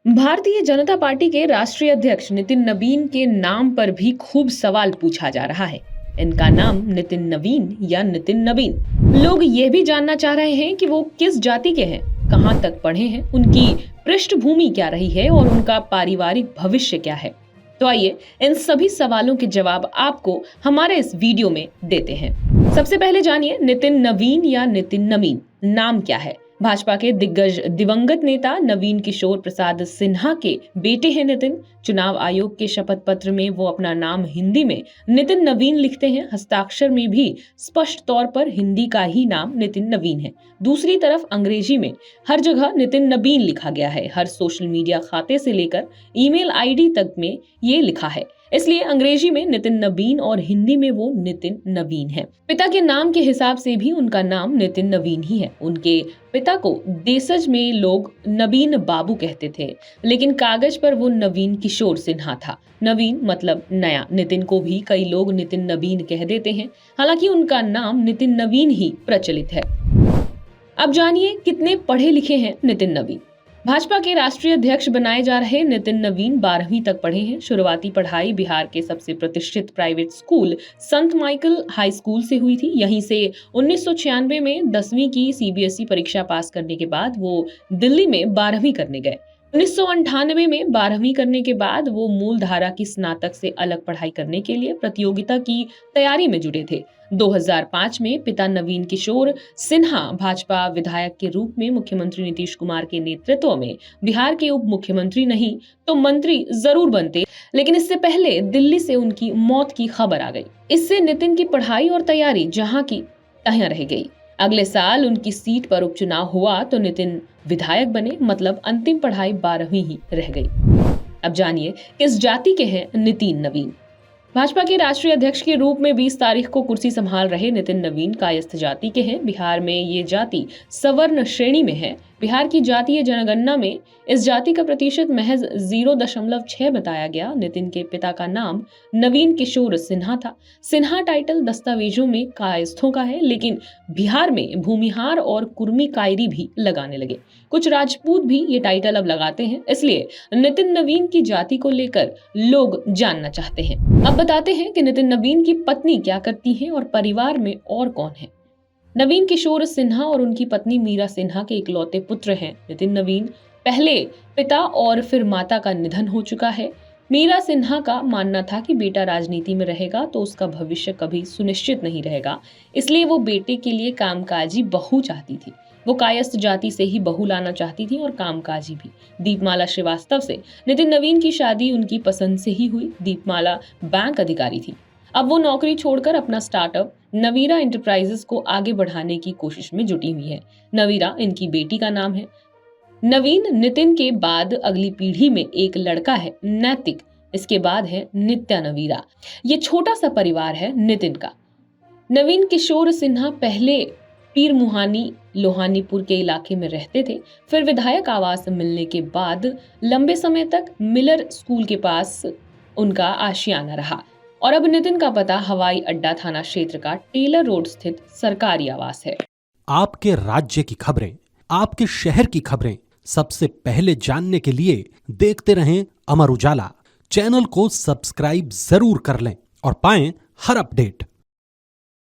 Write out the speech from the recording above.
Bharatiya Janata party के राष्ट्रीय अध्यक्ष नितिन नवीन के नाम पर भी खूब सवाल पूछा जा रहा है। इनका नाम नितिन नवीन या नितिन नवीन। लोग ये भी जानना चाह रहे हैं कि वो किस जाति के हैं, कहां तक पढ़े हैं, उनकी पृष्ठभूमि क्या रही है और उनका पारिवारिक भविष्य क्या है। तो आइए इन सभी सवालों के जवाब आपको हमारे इस वीडियो में देते हैं। सबसे पहले जानिए नितिन नवीन या नितिन नवीन नाम क्या है। भाजपा के दिग्गज दिवंगत नेता नवीन किशोर प्रसाद सिन्हा के बेटे हैं नितिन। चुनाव आयोग के शपथ पत्र में वो अपना नाम हिंदी में नितिन नवीन लिखते हैं। हस्ताक्षर में भी स्पष्ट तौर पर हिंदी का ही नाम नितिन नवीन है। दूसरी तरफ अंग्रेजी में हर जगह नितिन नवीन लिखा गया है। हर सोशल मीडिया खाते से लेकर ईमेल आईडी तक में ये लिखा है। इसलिए अंग्रेजी में नितिन नवीन और हिंदी में वो नितिन नवीन है। पिता के नाम के हिसाब से भी उनका नाम नितिन नवीन ही है। उनके पिता को देशज में लोग नवीन बाबू कहते थे, लेकिन कागज पर वो नवीन किशोर सिन्हा था। नवीन मतलब नया। नितिन को भी कई लोग नितिन नवीन कह देते हैं, हालांकि उनका नाम नितिन नवीन ही प्रचलित है। अब जानिए कितने पढ़े लिखे हैं नितिन नवीन। भाजपा के राष्ट्रीय अध्यक्ष बनाए जा रहे नितिन नवीन 12वीं तक पढ़े हैं। शुरुआती पढ़ाई बिहार के सबसे प्रतिष्ठित प्राइवेट स्कूल संत माइकल हाई स्कूल से हुई थी। यहीं से 1996 में 10वीं की सीबीएसई परीक्षा पास करने के बाद वो दिल्ली में 12वीं करने गए। 1998 में 12वीं करने के बाद वो मूल धारा की स्नातक से अलग पढ़ाई करने के लिए प्रतियोगिता की तैयारी में जुटे थे। 2005 में पिता नवीन किशोर सिन्हा भाजपा विधायक के रूप में मुख्यमंत्री नीतीश कुमार के नेतृत्व में बिहार के उप मुख्यमंत्री नहीं तो मंत्री जरूर बनते, लेकिन इससे पहले दिल्ली से उनकी मौत की खबर आ गई। इससे नितिन की पढ़ाई और तैयारी जहां की तहां रह गई। अगले साल उनकी सीट पर उपचुनाव हुआ तो नितिन विधायक बने, मतलब अंतिम पढ़ाई 12वीं ही रह गई। अब जानिए किस जाति के हैं नितिन नवीन। भाजपा के राष्ट्रीय अध्यक्ष के रूप में 20 तारीख को कुर्सी संभाल रहे नितिन नवीन कायस्थ जाति के हैं। बिहार में ये जाति सवर्ण श्रेणी में है। बिहार की जातीय जनगणना में इस जाति का प्रतिशत महज 0.6 बताया गया। नितिन के पिता का नाम नवीन किशोर सिन्हा था। सिन्हा टाइटल दस्तावेजों में कायस्थों का है, लेकिन बिहार में भूमिहार और कुर्मी कायरी भी लगाने लगे। कुछ राजपूत भी ये टाइटल अब लगाते हैं। इसलिए नितिन नवीन की जाति को लेकर लोग जानना चाहते हैं। अब बताते हैं कि नितिन नवीन की पत्नी क्या करती है और परिवार में और कौन है। नवीन किशोर सिन्हा और उनकी पत्नी मीरा सिन्हा के इकलौते पुत्र हैं। नितिन नवीन पहले पिता और फिर माता का निधन हो चुका है। मीरा सिन्हा का मानना था कि बेटा राजनीति में रहेगा तो उसका भविष्य कभी सुनिश्चित नहीं रहेगा, इसलिए वो बेटे के लिए कामकाजी बहू चाहती थी। वो कायस्थ जाति से ही बहू लाना चाहती थी और कामकाजी भी। दीपमाला श्रीवास्तव से नितिन नवीन की शादी उनकी पसंद से ही हुई। दीपमाला बैंक अधिकारी थी। अब वो नौकरी छोड़कर अपना स्टार्टअप नवीरा एंटरप्राइजेस को आगे बढ़ाने की कोशिश में जुटी हुई है। नवीरा इनकी बेटी का नाम है। नवीन नितिन के बाद अगली पीढ़ी में एक लड़का है नैतिक, इसके बाद है नित्या नवीरा। ये छोटा सा परिवार है नितिन का। नवीन किशोर सिन्हा पहले पीर मुहानी लोहानीपुर के इलाके में रहते थे। फिर विधायक आवास मिलने के बाद लंबे समय तक मिलर स्कूल के पास उनका आशियाना रहा और अब नितिन का पता हवाई अड्डा थाना क्षेत्र का टेलर रोड स्थित सरकारी आवास है। आपके राज्य की खबरें, आपके शहर की खबरें सबसे पहले जानने के लिए देखते रहें अमर उजाला। चैनल को सब्सक्राइब जरूर कर लें और पाएं हर अपडेट।